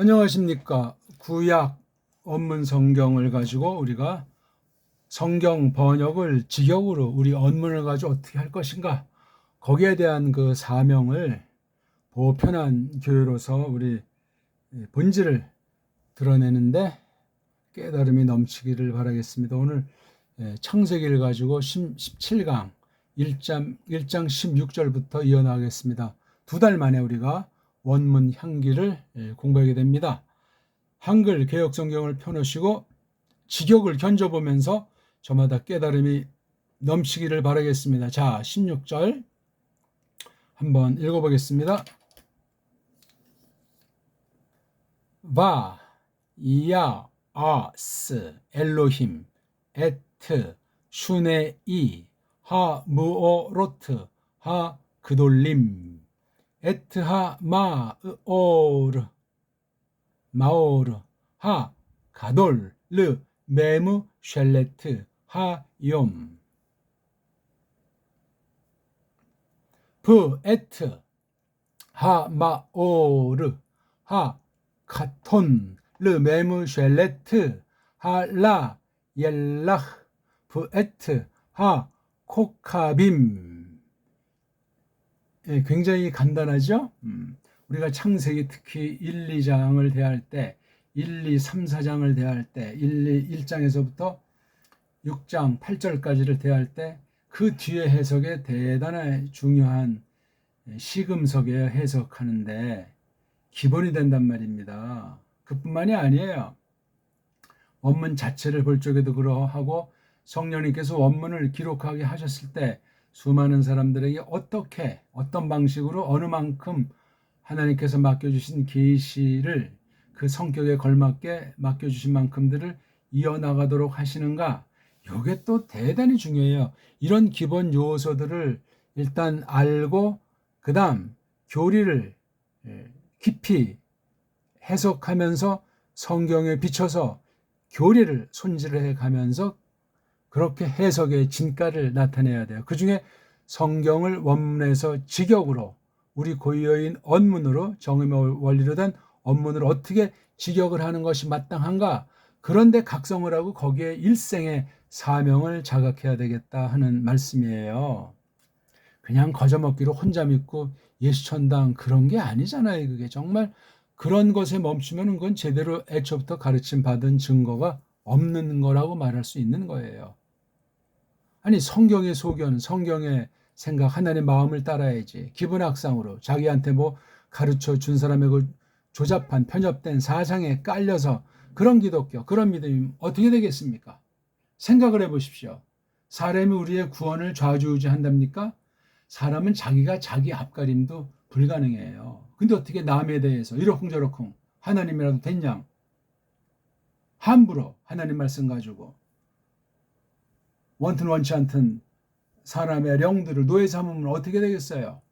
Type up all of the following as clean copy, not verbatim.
안녕하십니까. 구약 원문 성경을 가지고 우리가 성경 번역을 직역으로 우리 원문을 가지고 어떻게 할 것인가, 거기에 대한 그 사명을 보편한 교회로서 우리 본질을 드러내는데 깨달음이 넘치기를 바라겠습니다. 오늘 창세기를 가지고 17강 1장 16절부터 이어나가겠습니다. 두 달 만에 우리가 원문 향기를 공부하게 됩니다. 한글 개역 성경을 펴놓으시고 직역을 견져보면서 저마다 깨달음이 넘치기를 바라겠습니다. 자, 16절 한번 읽어보겠습니다. 바 이야 아스 엘로힘 에트 슈네이 하 무오로트 하 그돌림 에트하 마오르 하 가돌 르 메무 쉘레트 하욤 브 에트 하 마오르 하 카톤 르 메무 쉘레트 하라 옐라흐 브 에트 하 코카빔. 굉장히 간단하죠? 우리가 창세기 특히 1, 2장을 대할 때 1, 2, 3, 4장을 대할 때 1장에서부터 6장 8절까지를 대할 때 그 뒤에 해석에 대단히 중요한 시금석에 해석하는데 기본이 된단 말입니다. 그뿐만이 아니에요. 원문 자체를 볼 적에도 그러하고 성령님께서 원문을 기록하게 하셨을 때 수많은 사람들에게 어떻게 어떤 방식으로 어느 만큼 하나님께서 맡겨주신 계시를 그 성격에 걸맞게 맡겨주신 만큼들을 이어나가도록 하시는가, 이게 또 대단히 중요해요. 이런 기본 요소들을 일단 알고 그 다음 교리를 깊이 해석하면서 성경에 비춰서 교리를 손질을 해가면서 그렇게 해석의 진가를 나타내야 돼요. 그 중에 성경을 원문에서 직역으로 우리 고유어인 언문으로 정의의 원리로 된 언문으로 어떻게 직역을 하는 것이 마땅한가, 그런데 각성을 하고 거기에 일생의 사명을 자각해야 되겠다 하는 말씀이에요. 그냥 거저먹기로 혼자 믿고 예수천당 그런 게 아니잖아요. 그게 정말 그런 것에 멈추면 그건 제대로 애초부터 가르침 받은 증거가 없는 거라고 말할 수 있는 거예요. 아니, 성경의 소견, 성경의 생각, 하나님의 마음을 따라야지. 기분악상으로 자기한테 뭐 가르쳐 준 사람의 그 조잡한 편협된 사상에 깔려서 그런 기독교, 그런 믿음이 어떻게 되겠습니까? 생각을 해보십시오. 사람이 우리의 구원을 좌지우지한답니까? 사람은 자기가 자기 앞가림도 불가능해요. 근데 어떻게 남에 대해서 이러쿵저러쿵 하나님이라도 됐냐? 함부로 하나님 말씀 가지고 원튼 원치 않든 사람의 영들을 노예 삼으면 어떻게 되겠어요?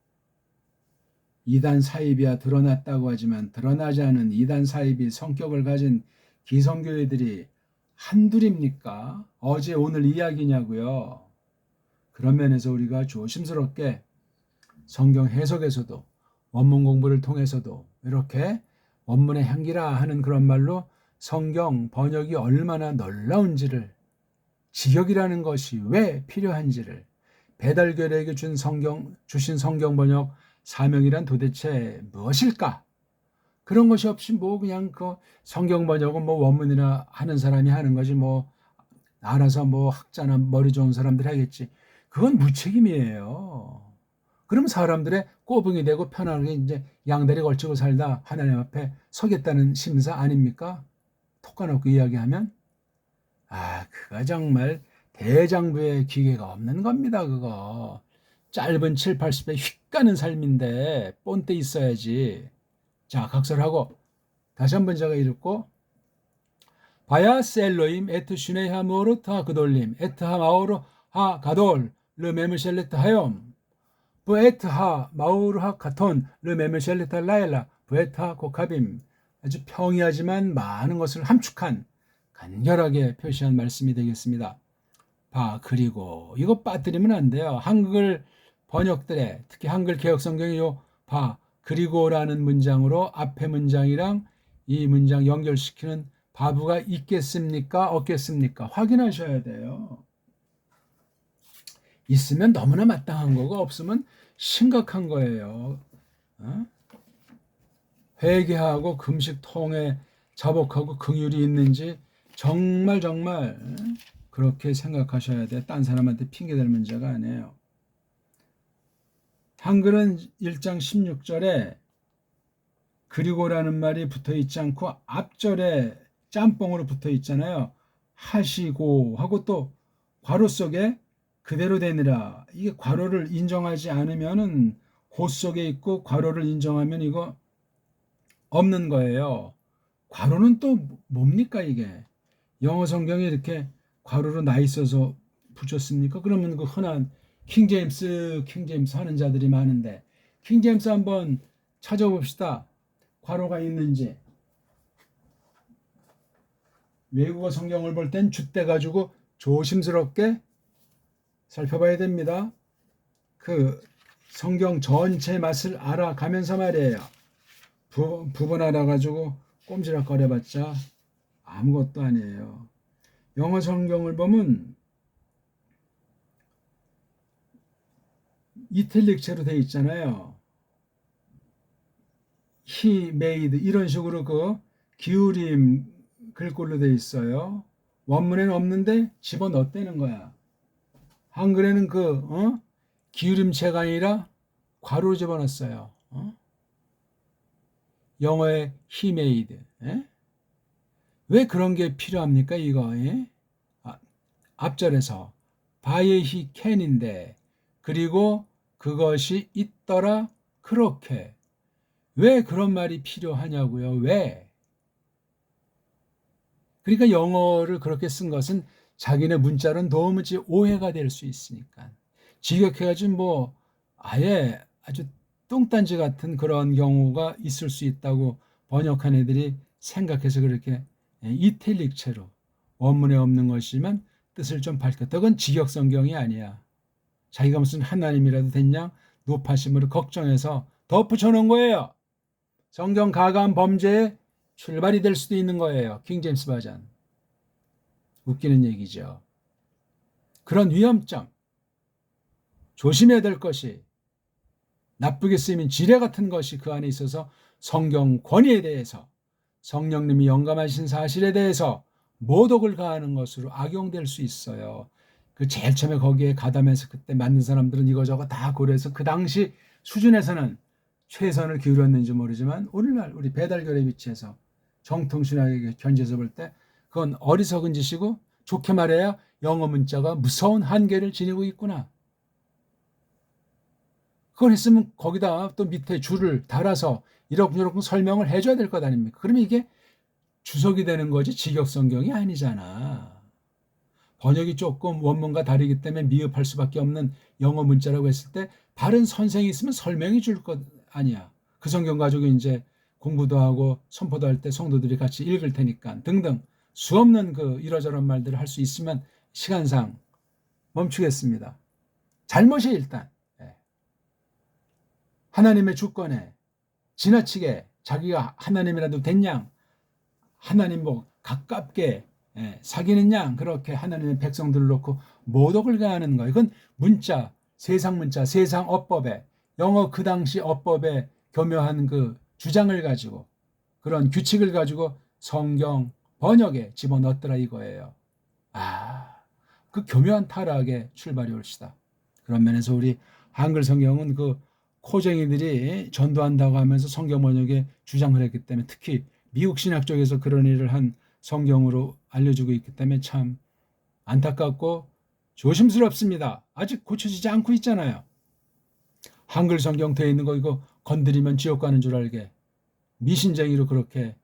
이단 사입이야 드러났다고 하지만 드러나지 않은 이단 사입이 성격을 가진 기성교회들이 한둘입니까? 어제 오늘 이야기냐고요. 그런 면에서 우리가 조심스럽게 성경 해석에서도 원문 공부를 통해서도 이렇게 원문의 향기라 하는 그런 말로 성경 번역이 얼마나 놀라운지를, 직역이라는 것이 왜 필요한지를, 배달교회에게 주신 성경 번역 사명이란 도대체 무엇일까? 그런 것이 없이 뭐 그냥 그 성경 번역은 뭐 원문이나 하는 사람이 하는 거지, 뭐 알아서 뭐 학자나 머리 좋은 사람들이 하겠지. 그건 무책임이에요. 그럼 사람들의 꼬붕이 되고 편하게 이제 양다리 걸치고 살다 하나님 앞에 서겠다는 심사 아닙니까? 톡 까놓고 이야기하면 그거 정말 대장부의 기계가 없는 겁니다. 그거 짧은 7, 80에 휙 가는 삶인데 본때 있어야지. 자, 각설하고 다시 한번 제가 읽고 바야스 엘로임 에트 슈네이 하모르트 하 그돌림 에트 하 마오르 하 가돌 르 메무셀레트 하욤 브에트 하 마오르 하 카톤 르 메무셀레트 라엘라 브에트 하 코카빔. 아주 평이하지만 많은 것을 함축한 간결하게 표시한 말씀이 되겠습니다. 그리고 이거 빠뜨리면 안 돼요. 한글 번역들에 특히 한글 개역 성경이 그리고라는 문장으로 앞에 문장이랑 이 문장 연결시키는 바브가 있겠습니까? 없겠습니까? 확인하셔야 돼요. 있으면 너무나 마땅한 거고 없으면 심각한 거예요. 어? 회개하고 금식 통에 자복하고 긍휼이 있는지 정말 그렇게 생각하셔야 돼. 딴 사람한테 핑계댈 문제가 아니에요. 한글은 1장 16절에 그리고라는 말이 붙어 있지 않고 앞절에 짬뽕으로 붙어 있잖아요. 하시고 하고 또 괄호 속에 그대로 되느라. 이게 괄호를 인정하지 않으면은 호 속에 있고 괄호를 인정하면 이거 없는 거예요. 괄호는 또 뭡니까 이게? 영어 성경에 이렇게 괄호로 나 있어서 붙였습니까? 그러면 그 흔한 킹제임스 하는 자들이 많은데 킹제임스 한번 찾아봅시다. 괄호가 있는지. 외국어 성경을 볼 땐 줏대 가지고 조심스럽게 살펴봐야 됩니다. 그 성경 전체 맛을 알아가면서 말이에요. 부분 알아가지고 꼼지락거려봤자 아무것도 아니에요. 영어 성경을 보면 이탈릭체로 되어 있잖아요. He made 이런 식으로 그 기울임 글꼴로 되어 있어요. 원문에는 없는데 집어넣었다는 거야. 한글에는 기울임체가 아니라 괄호로 집어넣었어요. 영어의 he made. 예? 왜 그런 게 필요합니까 이거? 예? 앞절에서 by he can인데 그리고 그것이 있더라 그렇게. 왜 그런 말이 필요하냐고요? 왜? 그러니까 영어를 그렇게 쓴 것은 자기네 문자로는 도무지 오해가 될 수 있으니까. 직역해가지고 아예 아주 똥단지 같은 그런 경우가 있을 수 있다고 번역한 애들이 생각해서 그렇게 이탈릭체로 원문에 없는 것이지만 뜻을 좀 밝혔다. 그건 직역 성경이 아니야. 자기가 무슨 하나님이라도 됐냐? 높아심으로 걱정해서 덧붙여 놓은 거예요. 성경 가감 범죄의 출발이 될 수도 있는 거예요. 킹제임스 버전. 웃기는 얘기죠. 그런 위험점, 조심해야 될 것이 나쁘게 쓰이는 지뢰 같은 것이 그 안에 있어서 성경 권위에 대해서 성령님이 영감하신 사실에 대해서 모독을 가하는 것으로 악용될 수 있어요. 그 제일 처음에 거기에 가담해서 그때 만든 사람들은 이거저거 다 고려해서 그 당시 수준에서는 최선을 기울였는지 모르지만 오늘날 우리 배달결의 위치에서 정통신학의 견지에서 볼 때 그건 어리석은 짓이고 좋게 말해야 영어 문자가 무서운 한계를 지니고 있구나. 그걸 했으면 거기다 또 밑에 줄을 달아서 이렇게 설명을 해줘야 될 것 아닙니까? 그러면 이게 주석이 되는 거지 직역 성경이 아니잖아. 번역이 조금 원문과 다르기 때문에 미흡할 수밖에 없는 영어 문자라고 했을 때 바른 선생이 있으면 설명해 줄 것 아니야. 그 성경 가지고 이제 공부도 하고 선포도 할 때 성도들이 같이 읽을 테니까 등등 수없는 그 이러저런 말들을 할 수 있으면 시간상 멈추겠습니다. 잘못이 일단 하나님의 주권에 지나치게 자기가 하나님이라도 된 양 하나님 가깝게 사귀는 양 그렇게 하나님의 백성들을 놓고 모독을 가하는 거예요. 이건 문자, 세상 어법에 영어 그 당시 어법에 교묘한 그 주장을 가지고 그런 규칙을 가지고 성경 번역에 집어넣었더라 이거예요. 그 교묘한 타락의 출발이 올시다. 그런 면에서 우리 한글 성경은 그 코쟁이들이 전도한다고 하면서 성경 번역에 주장을 했기 때문에 특히 미국 신학 쪽에서 그런 일을 한 성경으로 알려주고 있기 때문에 참 안타깝고 조심스럽습니다. 아직 고쳐지지 않고 있잖아요. 한글 성경 되어 있는 거 이거 건드리면 지옥 가는 줄 알게 미신쟁이로 그렇게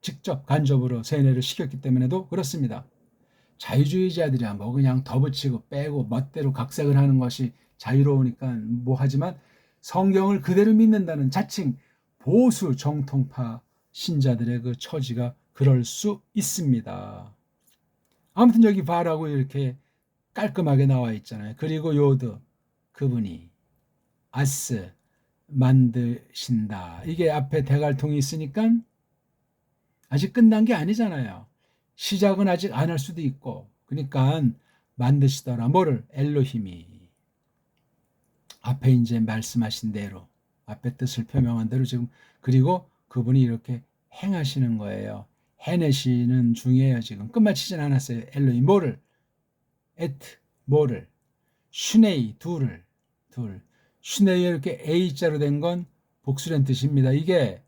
직접 간접으로 세뇌를 시켰기 때문에도 그렇습니다. 자유주의자들이야 뭐 그냥 덧붙이고 빼고 멋대로 각색을 하는 것이 자유로우니까 뭐 하지만 성경을 그대로 믿는다는 자칭 보수 정통파 신자들의 그 처지가 그럴 수 있습니다. 아무튼 여기 바라고 이렇게 깔끔하게 나와 있잖아요. 그리고 요드 그분이 아스 만드신다. 이게 앞에 대갈통이 있으니까 아직 끝난 게 아니잖아요. 시작은 아직 안 할 수도 있고. 그러니까 만드시더라. 뭐를? 엘로힘이. 앞에 이제 말씀하신 대로, 앞에 뜻을 표명한 대로 지금, 그리고 그분이 이렇게 행하시는 거예요. 해내시는 중이에요. 지금 끝마치진 않았어요. 엘로힘 뭐를? 에트 뭐를? 슈네이 둘. 슈네이 이렇게 A자로 된 건 복수란 뜻입니다. 이게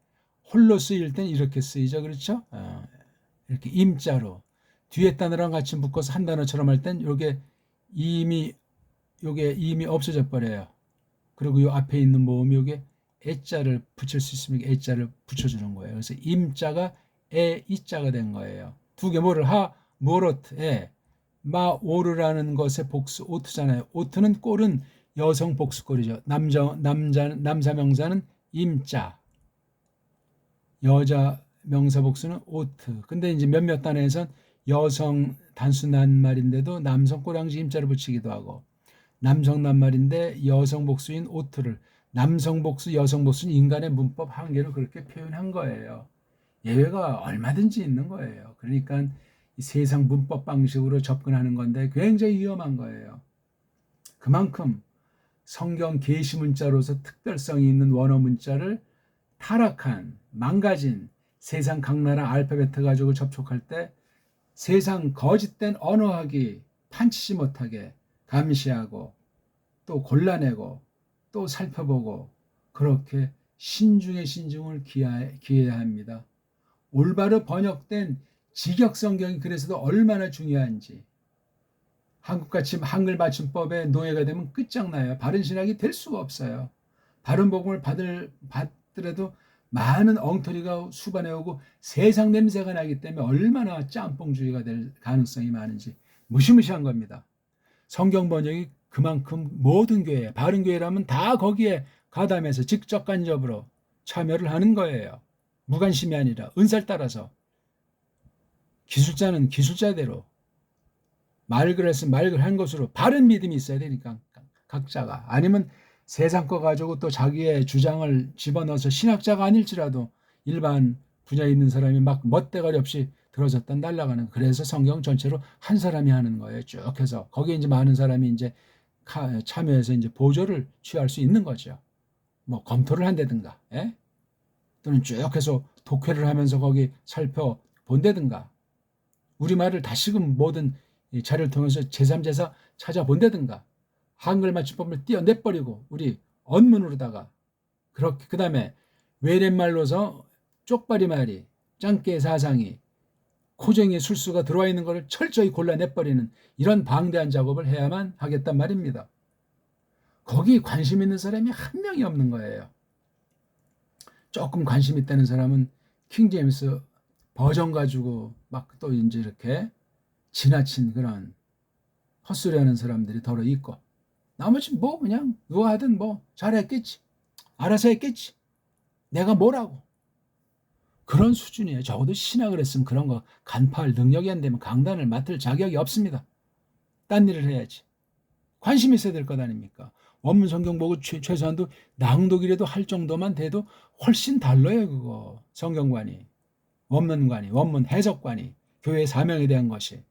홀로 쓰일 땐 이렇게 쓰이죠. 그렇죠? 이렇게 임자로 뒤에 단어랑 같이 묶어서 한 단어처럼 할 땐 요게 이미 없어져 버려요. 그리고 요 앞에 있는 모음이 요게 애자를 붙일 수 있으면 애자를 붙여주는 거예요. 그래서 임자가 에 이자가 된 거예요. 두 개 뭐를? 하 무어로트 에 마 오르라는 것의 복수 오트잖아요. 오트는 꼴은 여성 복수꼴이죠. 남자 명사는 임자, 여자 명사 복수는 오트. 근데 이제 몇몇 단어에선 여성 단수 낱말인데도 남성 꼬랑지 임자를 붙이기도 하고, 남성 낱말인데 여성 복수인 오트를, 남성 복수, 여성 복수는 인간의 문법 한계로 그렇게 표현한 거예요. 예외가 얼마든지 있는 거예요. 그러니까 이 세상 문법 방식으로 접근하는 건데 굉장히 위험한 거예요. 그만큼 성경 계시 문자로서 특별성이 있는 원어 문자를 타락한, 망가진 세상 각 나라 알파벳 가지고 접촉할 때 세상 거짓된 언어학이 판치지 못하게 감시하고 또 골라내고 또 살펴보고, 그렇게 신중의 신중을 기해야 합니다. 올바로 번역된 직역 성경이 그래서도 얼마나 중요한지. 한국같이 한글 맞춤법에 노예가 되면 끝장나요. 바른 신학이 될 수가 없어요. 바른 복음을 받더라도 많은 엉터리가 수반해 오고 세상 냄새가 나기 때문에 얼마나 짬뽕주의가 될 가능성이 많은지 무시무시한 겁니다. 성경 번역이 그만큼 모든 교회, 바른 교회라면 다 거기에 가담해서 직접 간접으로 참여를 하는 거예요. 무관심이 아니라 은사를 따라서. 기술자는 기술자대로, 말글 했으면 말글 한 것으로 바른 믿음이 있어야 되니까 각자가. 아니면 세상 거 가지고 또 자기의 주장을 집어넣어서 신학자가 아닐지라도 일반 분야에 있는 사람이 막 멋대가리 없이 들어졌다 날아가는. 그래서 성경 전체로 한 사람이 하는 거예요. 쭉 해서 거기에 이제 많은 사람이 이제 참여해서 이제 보조를 취할 수 있는 거죠. 뭐 검토를 한다든가, 예? 또는 쭉 해서 독해를 하면서 거기 살펴본다든가, 우리말을 다시금 모든 자료를 통해서 제3제사 찾아본다든가, 한글 맞춤법을 띄어내버리고 우리 언문으로다가 그렇게, 그 다음에 외래말로서 쪽발이말이, 짱깨 사상이, 코쟁이 술수가 들어와 있는 것을 철저히 골라내버리는 이런 방대한 작업을 해야만 하겠단 말입니다. 거기 관심 있는 사람이 한 명이 없는 거예요. 조금 관심 있다는 사람은 킹제임스 버전 가지고 막 또 이제 이렇게 지나친 그런 헛소리 하는 사람들이 더러 있고, 나머지 뭐 그냥 누가 하든 뭐 잘했겠지, 알아서 했겠지, 내가 뭐라고, 그런 수준이에요. 적어도 신학을 했으면 그런 거 간파할 능력이 안 되면 강단을 맡을 자격이 없습니다. 딴 일을 해야지. 관심이 있어야 될 것 아닙니까? 원문 성경 보고 최소한도 낭독이라도 할 정도만 돼도 훨씬 달라요. 그거 성경관이, 원문관이, 원문 해석관이, 교회의 사명에 대한 것이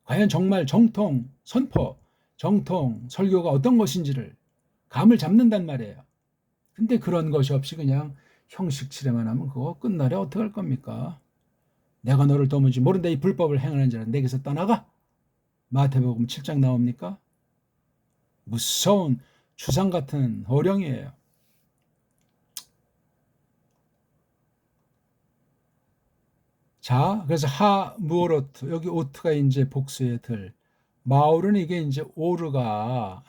과연 정말 정통 선포, 정통 설교가 어떤 것인지를 감을 잡는단 말이에요. 근데 그런 것이 없이 그냥 형식 칠해만 하면 그거 끝날에 어떻게 할 겁니까? 내가 너를 도무지 모른다 이 불법을 행하는 자는 내게서 떠나가. 마태복음 7장 나옵니까? 무서운 추상 같은 호령이에요. 자, 그래서 하 무오로트, 여기 오트가 이제 복수의 들, 마오르는 이게 이제 오르가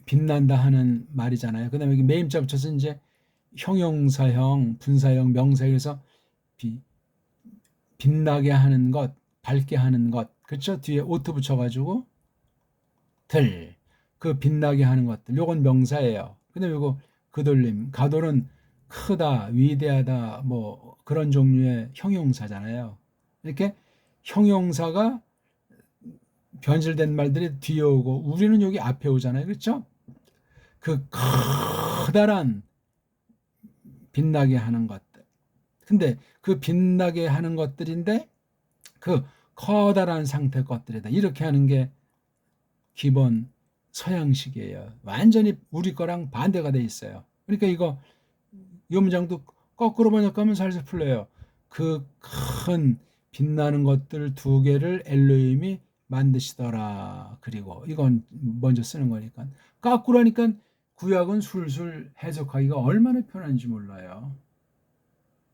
빛난다 하는 말이잖아요. 그다음에 여기 매임자 붙여서 이제 형용사형, 분사형, 명사형에서 빛나게 하는 것, 밝게 하는 것, 그렇죠? 뒤에 오트 붙여가지고 들, 그 빛나게 하는 것들, 요건 명사예요. 근데 요거 그돌림, 가돌은 크다, 위대하다, 뭐 그런 종류의 형용사잖아요. 이렇게 형용사가 변질된 말들이 뒤에 오고 우리는 여기 앞에 오잖아요. 그렇죠? 그 커다란 빛나게 하는 것들. 근데 그 빛나게 하는 것들인데 그 커다란 상태 것들이다. 이렇게 하는 게 기본 서양식이에요. 완전히 우리 거랑 반대가 돼 있어요. 그러니까 이 문장도 거꾸로 번역하면 살살 풀려요. 그 큰 빛나는 것들 두 개를 엘로힘이 만드시더라. 그리고 이건 먼저 쓰는 거니까. 거꾸로 하니까 구약은 술술 해석하기가 얼마나 편한지 몰라요.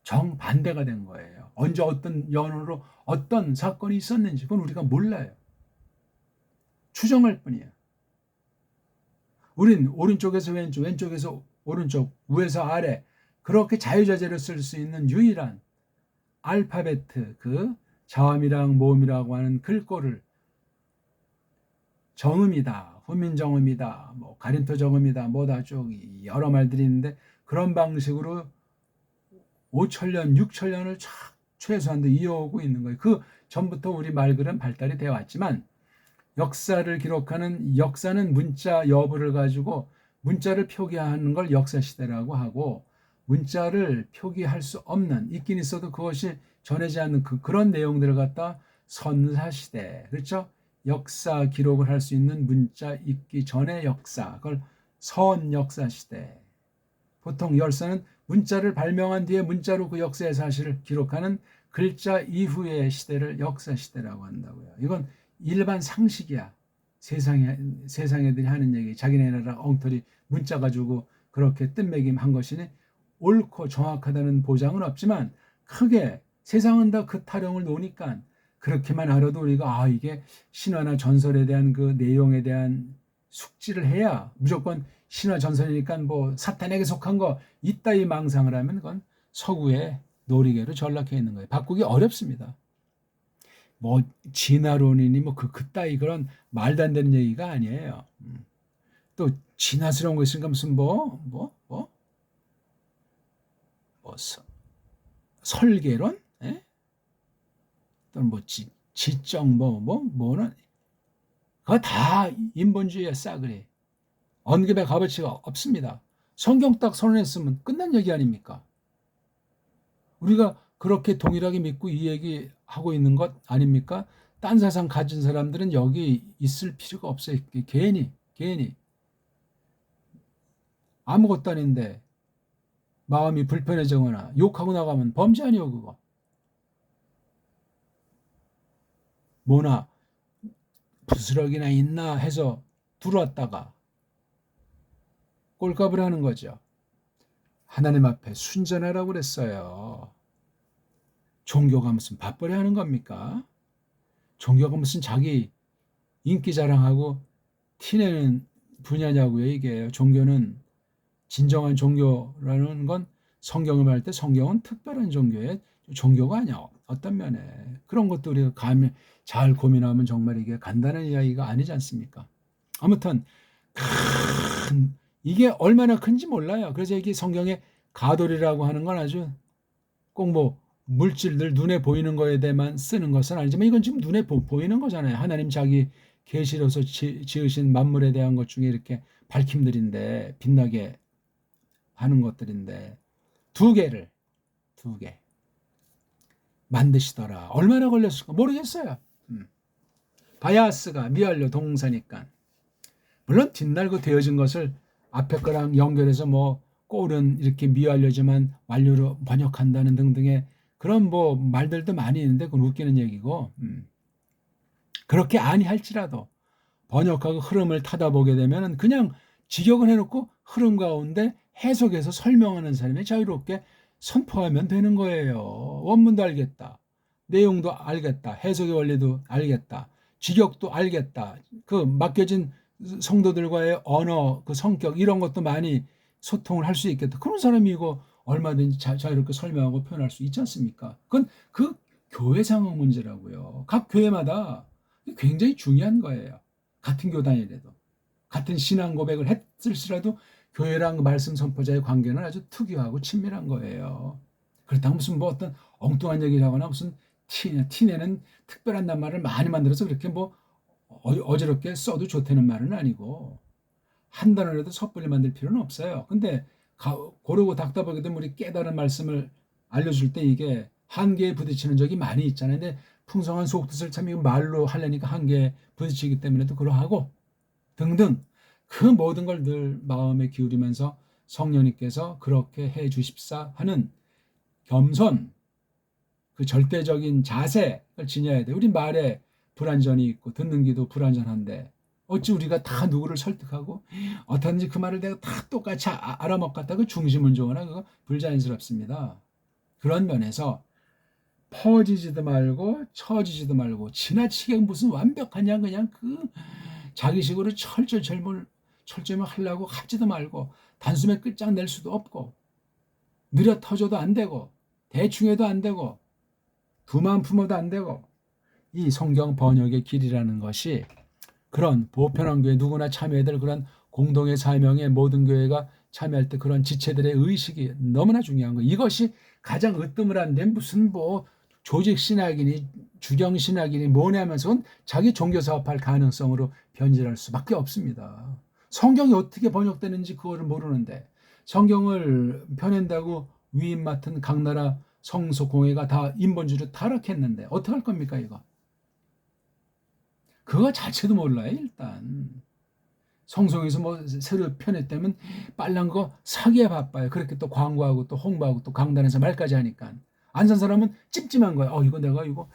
정반대가 된 거예요. 언제 어떤 연으로 어떤 사건이 있었는지 그건 우리가 몰라요. 추정할 뿐이야. 우린 오른쪽에서 왼쪽, 왼쪽에서 오른쪽, 위에서 아래 그렇게 자유자재로 쓸 수 있는 유일한 알파베트, 그 자음이랑 모음이라고 하는 글꼴을 정음이다, 훈민정음이다, 뭐 가림토 정음이다, 뭐다 쭉 여러 말들이 있는데 그런 방식으로 5천년, 6천년을 최소한도 이어오고 있는 거예요. 그 전부터 우리 말글은 발달이 되어 왔지만 역사를 기록하는 역사는 문자 여부를 가지고 문자를 표기하는 걸 역사시대라고 하고 문자를 표기할 수 없는 있긴 있어도 그것이 전해지 않는 그런 내용들을 갖다 선사시대 그렇죠? 역사 기록을 할 수 있는 문자 있기 전의 역사 그걸 선역사시대 보통 열사는 문자를 발명한 뒤에 문자로 그 역사의 사실을 기록하는 글자 이후의 시대를 역사시대라고 한다고요. 이건 일반 상식이야. 세상 애들이 하는 얘기. 자기네 나라 엉터리 문자 가지고 그렇게 뜻매김한 것이니 옳고 정확하다는 보장은 없지만 크게 세상은 다 그 타령을 놓으니까 그렇게만 알아도 우리가 이게 신화나 전설에 대한 그 내용에 대한 숙지를 해야 무조건 신화 전설이니까 뭐 사탄에게 속한 거 이따위 망상을 하면 그건 서구의 놀이개로 전락해 있는 거예요. 바꾸기 어렵습니다. 뭐 진화론이니 뭐 그따위 그런 말도 안 되는 얘기가 아니에요. 또 진화스러운 거 있으니까 무슨 설계론? 예? 또는 뭐 지적 뭐는 그거 다 인본주의의 싸그리. 언급의 값어치가 없습니다. 성경 딱 선언했으면 끝난 얘기 아닙니까? 우리가 그렇게 동일하게 믿고 이 얘기 하고 있는 것 아닙니까? 딴 사상 가진 사람들은 여기 있을 필요가 없어요. 괜히 아무것도 아닌데 마음이 불편해지거나 욕하고 나가면 범죄 아니요 그거. 뭐나 부스러기나 있나 해서 들어왔다가 꼴값을 하는 거죠. 하나님 앞에 순전하라고 그랬어요. 종교가 무슨 밥벌이 하는 겁니까? 종교가 무슨 자기 인기 자랑하고 티내는 분야냐고요. 이게 종교는 진정한 종교라는 건 성경을 말할 때 성경은 특별한 종교의 종교가 아니야. 어떤 면에 그런 것도 우리가 잘 고민하면 정말 이게 간단한 이야기가 아니지 않습니까? 아무튼 이게 얼마나 큰지 몰라요. 그래서 이게 성경의 가돌이라고 하는 건 아주 꼭 뭐 물질들 눈에 보이는 거에 대해만 쓰는 것은 아니지만 이건 지금 눈에 보이는 거잖아요. 하나님 자기 계시로서 지으신 만물에 대한 것 중에 이렇게 밝힘들인데 빛나게 하는 것들인데 두 개 만드시더라. 얼마나 걸렸을까 모르겠어요. 바야스가 미완료 동사니까 물론 뒷날고 되어진 것을 앞에 거랑 연결해서 뭐 꼴은 이렇게 미완료지만 완료로 번역한다는 등등의 그런 뭐 말들도 많이 있는데 그건 웃기는 얘기고 그렇게 아니할지라도 번역하고 흐름을 타다 보게 되면 그냥 직역을 해놓고 흐름 가운데 해석해서 설명하는 사람이 자유롭게 선포하면 되는 거예요. 원문도 알겠다. 내용도 알겠다. 해석의 원리도 알겠다. 직역도 알겠다. 그 맡겨진 성도들과의 언어, 그 성격 이런 것도 많이 소통을 할 수 있겠다. 그런 사람이 이거 얼마든지 자유롭게 설명하고 표현할 수 있지 않습니까? 그건 그 교회 상황 문제라고요. 각 교회마다 굉장히 중요한 거예요. 같은 교단이라도 같은 신앙 고백을 했을지라도 교회랑 말씀 선포자의 관계는 아주 특이하고 친밀한 거예요. 그렇다고 무슨 뭐 어떤 엉뚱한 얘기를 하거나 무슨 티내는 특별한 낱말을 많이 만들어서 그렇게 뭐 어지럽게 써도 좋다는 말은 아니고 한 단어라도 섣불리 만들 필요는 없어요. 근데 고르고 닦다 보게 되면 우리 깨달은 말씀을 알려줄 때 이게 한계에 부딪히는 적이 많이 있잖아요. 근데 풍성한 속뜻을 참 이거 말로 하려니까 한계에 부딪히기 때문에도 그러하고 등등 그 모든 걸 늘 마음에 기울이면서 성령님께서 그렇게 해 주십사 하는 겸손, 그 절대적인 자세를 지녀야 돼. 우리 말에 불완전이 있고 듣는 귀도 불완전한데 어찌 우리가 다 누구를 설득하고 어떤지 그 말을 내가 다 똑같이 알아먹겠다. 그 중심운동하나 그거 불자연스럽습니다. 그런 면에서 퍼지지도 말고 처지지도 말고 지나치게 무슨 완벽하냐 그냥 그 자기식으로 철저히 하려고 하지도 말고 단숨에 끝장낼 수도 없고 느려 터져도 안 되고 대충 해도 안 되고 두만 품어도 안 되고 이 성경 번역의 길이라는 것이 그런 보편한 교회 누구나 참여해야 될 그런 공동의 사명에 모든 교회가 참여할 때 그런 지체들의 의식이 너무나 중요한 거예요. 이것이 가장 으뜸을한데 무슨 뭐 조직 신학이니 주경 신학이니 뭐냐 하면서 자기 종교 사업할 가능성으로 변질할 수밖에 없습니다. 성경이 어떻게 번역되는지 그거를 모르는데 성경을 펴낸다고 위임 맡은 각 나라 성서 공회가 다 인본주의로 타락했는데 어떻게 할 겁니까 이거? 그거 자체도 몰라요 일단. 성송에서 뭐 새로 편했다면 빨란 거 사기에 바빠요. 그렇게 또 광고하고 또 홍보하고 또 강단에서 말까지 하니까 안 산 사람은 찜찜한 거야. 이거 내가 이거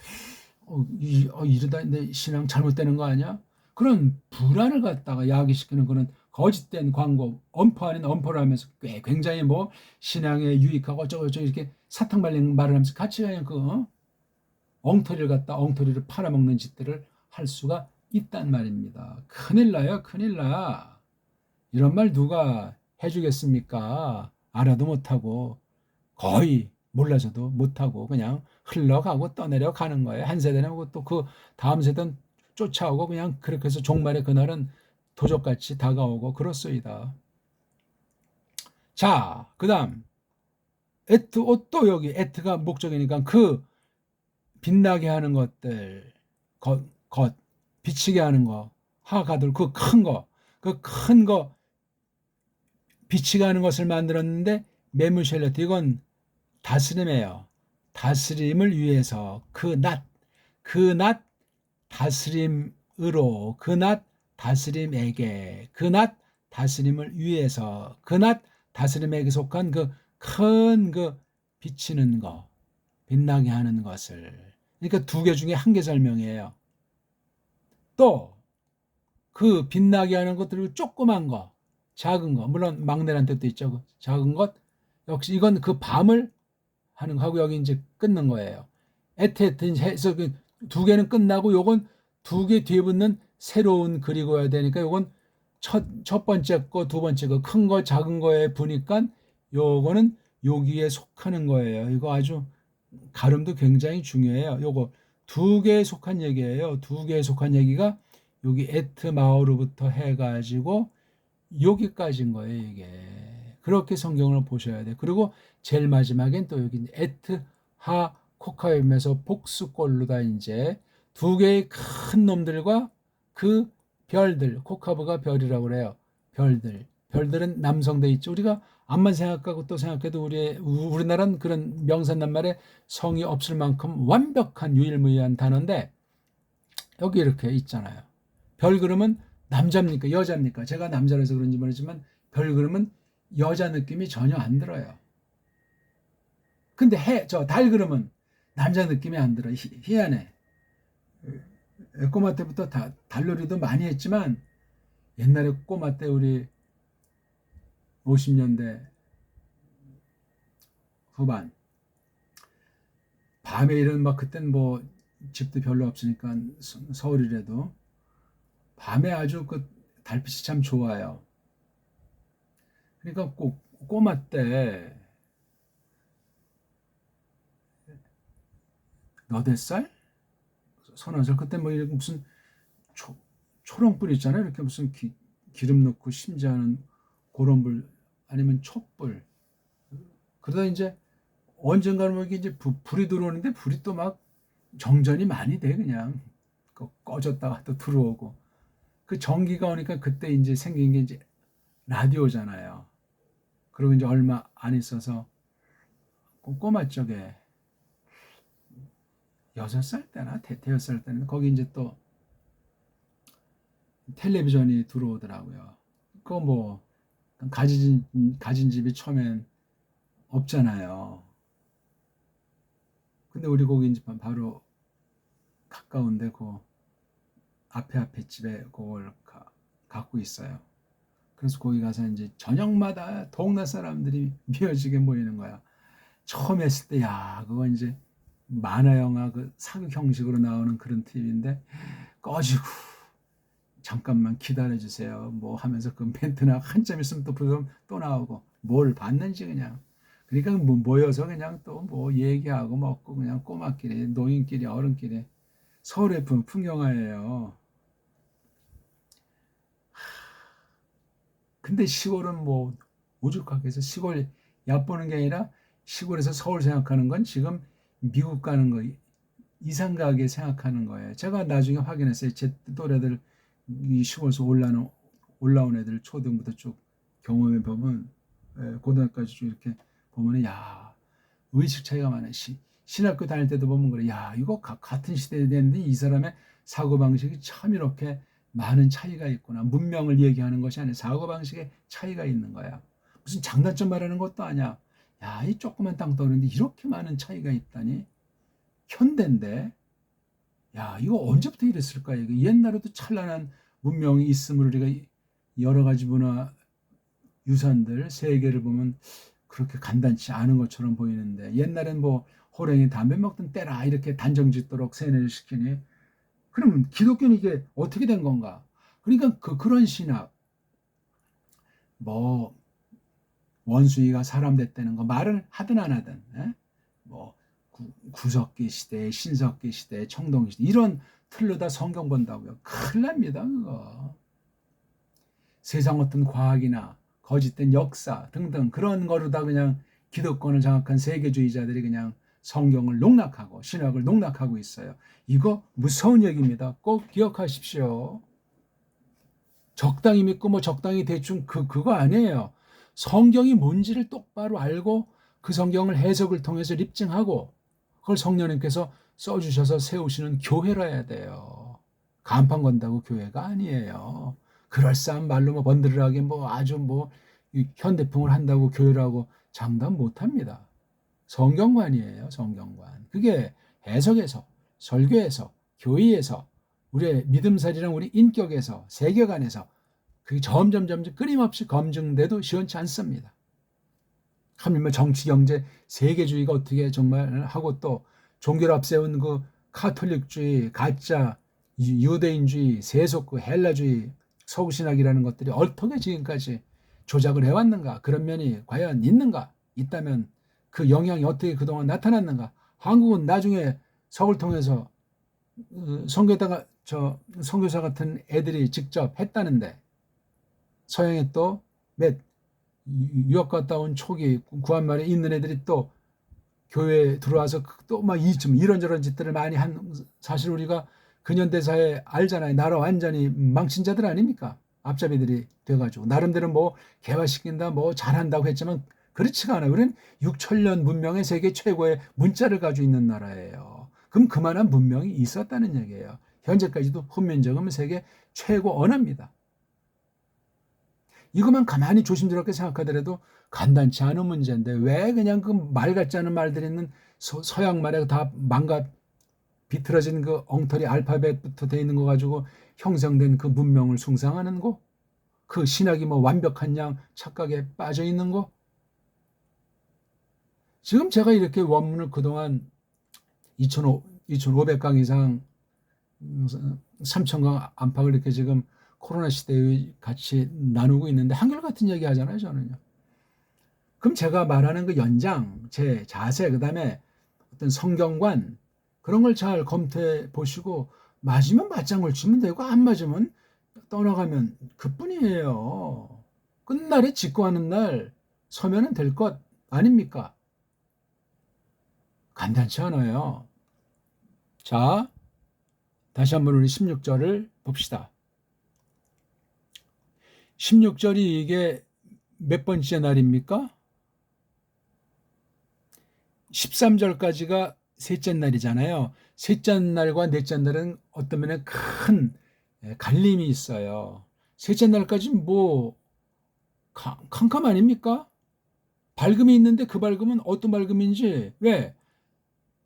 이러다 내 신앙 잘못되는 거 아니야? 그런 불안을 갖다가 야기시키는 그런 거짓된 광고, 엄포 아닌 엄포를 하면서 굉장히 뭐 신앙에 유익하고 어쩌고저쩌고 이렇게 사탕 발린 말을 하면서 같이 그냥 엉터리를 갖다 엉터리를 팔아먹는 짓들을 할 수가 있단 말입니다. 큰일 나요, 큰일 나. 이런 말 누가 해주겠습니까? 알아도 못하고 거의 몰라서도 못하고 그냥 흘러가고 떠내려가는 거예요. 한 세대는 또 그 다음 세대는 쫓아오고 그냥 그렇게 해서 종말의 그날은 도적같이 다가오고 그렇소이다. 자, 그 다음 에트, 또 여기 에트가 목적이니까 그 빛나게 하는 것들, 것, 비치게 하는 거, 하가들, 그 큰 거, 비치게 하는 것을 만들었는데, 메무샬레트, 이건 다스림이에요. 다스림을 위해서, 그 낮 다스림으로, 그 낮 다스림에게, 그 낮 다스림을 위해서, 그 낮 다스림에게 속한 그 비치는 거, 빛나게 하는 것을. 그러니까 두 개 중에 한 개 설명이에요. 또 그 빛나게 하는 것들을 조그만 거, 작은 거, 물론 막내란 뜻도 있죠. 작은 것 역시 이건 그 밤을 하는 거하고 여기 이제 끊는 거예요. 에테트 해서 두 개는 끝나고 요건 두 개 뒤에 붙는 새로운 그리고 해야 되니까 요건 첫 번째 거, 두 번째 거, 큰 거, 작은 거에 보니까 요거는 여기에 속하는 거예요. 이거 아주 발음도 굉장히 중요해요. 요거 두 개에 속한 얘기예요. 두 개에 속한 얘기가 여기 에트 마오로부터 해가지고 여기까지인 거예요. 이게 그렇게 성경을 보셔야 돼. 그리고 제일 마지막엔 또 여기 에트 하 코카임에서 복수꼴로다 이제 두 개의 큰 놈들과 그 별들, 코카브가 별이라고 그래요. 별들은 남성돼 있죠. 우리가 암만 생각하고 또 생각해도 우리나라는 그런 명산낱말에 성이 없을 만큼 완벽한 유일무이한 단어인데 여기 이렇게 있잖아요. 별 그러면 남자입니까 여자입니까? 제가 남자라서 그런지 모르지만 별 그러면 여자 느낌이 전혀 안 들어요. 근데 달 그러면 남자 느낌이 안 들어. 희한해. 꼬마 때부터 달놀이도 많이 했지만 옛날에 꼬마 때 우리 50년대 후반 밤에 이런 막 그땐 뭐 집도 별로 없으니까 서울이라도 밤에 아주 그 달빛이 참 좋아요. 그러니까 꼭 꼬마 때 너댓 살? 서너 살 그때 뭐 이렇게 무슨 초롱불 있잖아요. 이렇게 무슨 기름 넣고 심지하는 그런 불 아니면 촛불. 그러다 이제 언젠가는 뭐 이제 불이 들어오는데 불이 또 막 정전이 많이 돼 그냥 꺼졌다가 또 들어오고 그 전기가 오니까 그때 이제 생긴 게 이제 라디오잖아요. 그리고 이제 얼마 안 있어서 꼬마 쪽에 6살 때나 대여섯 살 때는 거기 이제 또 텔레비전이 들어오더라고요. 그거 뭐 가진 집이 처음엔 없잖아요. 근데 우리 거기 이제 바로 가까운데 그 앞에 집에 그걸 갖고 있어요. 그래서 거기 가서 이제 저녁마다 동네 사람들이 미어지게 모이는 거야. 처음 했을 때, 야, 그거 이제 만화 영화 그 사극 형식으로 나오는 그런 TV인데 꺼지고 잠깐만 기다려 주세요. 뭐 하면서 그 멘트나 한참 있으면 또 나오고 뭘 봤는지 그냥. 그러니까 뭐 모여서 그냥 또 뭐 얘기하고 먹고 그냥 꼬마끼리 노인끼리 어른끼리 서울의 풍경화예요. 근데 시골은 뭐 오죽하게 해서 시골 얕보는 게 아니라 시골에서 서울 생각하는 건 지금 미국 가는 거 이상 가게 생각하는 거예요. 제가 나중에 확인했어요. 제 또래들 이 시골에서 올라온 애들 초등부터 쭉 경험해 보면 고등학교까지 쭉 이렇게 보면 야 의식 차이가 많아요. 신학교 다닐 때도 보면 그래. 야 이거 같은 시대에 됐는데 이 사람의 사고 방식이 참 이렇게 많은 차이가 있구나. 문명을 얘기하는 것이 아니라 사고 방식에 차이가 있는 거야. 무슨 장단점 말하는 것도 아니야. 야, 이 조그만 땅덩어리인데 이렇게 많은 차이가 있다니. 현대인데, 야, 이거 언제부터 이랬을까? 이거 옛날에도 찬란한 문명이 있음을 우리가 여러 가지 문화 유산들, 세계를 보면 그렇게 간단치 않은 것처럼 보이는데, 옛날엔 뭐 호랭이 담배 먹던 때라 이렇게 단정짓도록 세뇌를 시키니, 그러면 기독교는 이게 어떻게 된 건가? 그러니까 그런 신학, 뭐 원수이가 사람 됐다는 거 말을 하든 안 하든, 뭐 구석기 시대, 신석기 시대, 청동 시대 이런 틀로 다 성경 본다고요. 큰일 납니다 그거. 세상 어떤 과학이나 거짓된 역사 등등 그런 거로 다 그냥 기득권을 장악한 세계주의자들이 그냥 성경을 농락하고 신학을 농락하고 있어요. 이거 무서운 얘기입니다. 꼭 기억하십시오. 적당히 믿고 뭐 적당히 대충 그거 아니에요. 성경이 뭔지를 똑바로 알고 그 성경을 해석을 통해서 립증하고 그걸 성령님께서 써주셔서 세우시는 교회라 해야 돼요. 간판 건다고 교회가 아니에요. 그럴싸한 말로 뭐 번들하게 뭐 아주 뭐 현대풍을 한다고 교회라고 장담 못합니다. 성경관이에요. 성경관. 그게 해석에서 설교에서 교회에서 우리의 믿음살이랑 우리 인격에서 세계관에서 그게 점점 끊임없이 검증돼도 시원치 않습니다. 하물며 정치, 경제, 세계주의가 어떻게 정말 하고 또 종교를 앞세운 그 카톨릭주의, 가짜 유대인주의, 세속그 헬라주의, 서구신학이라는 것들이 어떻게 지금까지 조작을 해왔는가? 그런 면이 과연 있는가? 있다면 그 영향이 어떻게 그동안 나타났는가? 한국은 나중에 석을 통해서 선교사 같은 애들이 직접 했다는데 서양에 또 몇 유학 갔다 온 초기 구한말에 있는 애들이 또 교회에 들어와서 또 막 이런저런 짓들을 많이 한 사실 우리가 근현대사에 알잖아요. 나라 완전히 망친 자들 아닙니까? 앞잡이들이 돼가지고 나름대로 뭐 개화시킨다 뭐 잘한다고 했지만 그렇지가 않아요. 우리는 6천년 문명의 세계 최고의 문자를 가지고 있는 나라예요. 그럼 그만한 문명이 있었다는 얘기예요. 현재까지도 훈민정음은 세계 최고 언어입니다. 이것만 가만히 조심스럽게 생각하더라도 간단치 않은 문제인데 왜 그냥 그 말 같지 않은 말들이 있는 서양 말에 다 비틀어진 그 엉터리 알파벳부터 돼 있는 거 가지고 형성된 그 문명을 숭상하는 거? 그 신학이 뭐 완벽한 양 착각에 빠져 있는 거? 지금 제가 이렇게 원문을 그동안 2,500강 이상 3,000강 안팎을 이렇게 지금 코로나 시대에 같이 나누고 있는데 한결같은 얘기 하잖아요, 저는요. 그럼 제가 말하는 그 연장, 제 자세, 그 다음에 어떤 성경관, 그런 걸 잘 검토해 보시고, 맞으면 맞장을 치면 되고, 안 맞으면 떠나가면 그뿐이에요. 끝날에 직구하는 날 서면은 될 것 아닙니까? 간단치 않아요. 자, 다시 한번 우리 16절을 봅시다. 16절이 이게 몇 번째 날입니까? 13절까지가 셋째 날이잖아요. 셋째 날과 넷째 날은 어떤 면에 큰 갈림이 있어요. 셋째 날까지 뭐 캄캄 아닙니까? 밝음이 있는데 그 밝음은 어떤 밝음인지, 왜?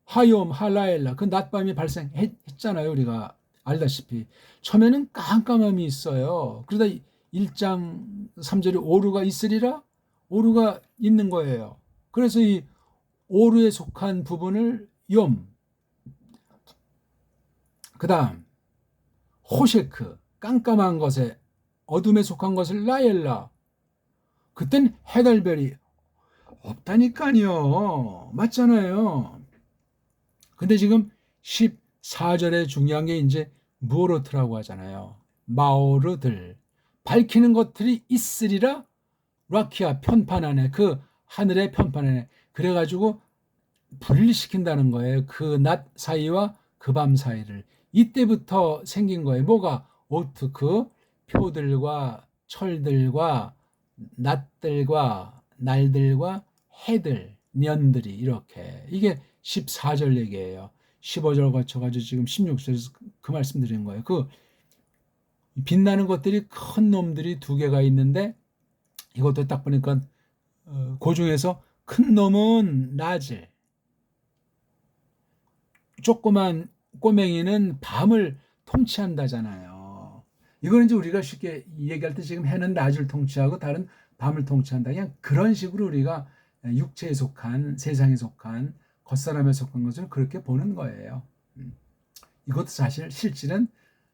하욤, 할라엘라, 그 낮밤이 발생했잖아요. 우리가 알다시피. 처음에는 깜깜함이 있어요. 그러다 1장 3절에 오루가 있으리라? 오루가 있는 거예요. 그래서 이 오루에 속한 부분을 욤, 그 다음 호셰크, 깜깜한 것에, 어둠에 속한 것을 라엘라. 그땐 해달별이 없다니까요. 맞잖아요. 근데 지금 14절에 중요한 게 이제 무오르트라고 하잖아요. 마오르들. 밝히는 것들이 있으리라. 라키아 편판 안에, 그 하늘의 편판 안에. 그래가지고 분리시킨다는 거예요. 그 낮 사이와 그 밤 사이를. 이때부터 생긴 거예요. 뭐가? 오트크, 표들과 철들과 낮들과 날들과 해들, 년들이 이렇게. 이게 14절 얘기예요. 15절 거쳐가지고 지금 16절에서 그 말씀 드린 거예요. 그 빛나는 것들이 큰 놈들이 두 개가 있는데, 이것도 딱 보니까 그 중에서 큰 놈은 낮을, 조그만 꼬맹이는 밤을 통치한다잖아요. 이거는 이제 우리가 쉽게 얘기할 때 지금 해는 낮을 통치하고 다른 밤을 통치한다. 그냥 그런 식으로 우리가 육체에 속한, 세상에 속한, 겉사람에 속한 것을 그렇게 보는 거예요. 이것도 사실 실질은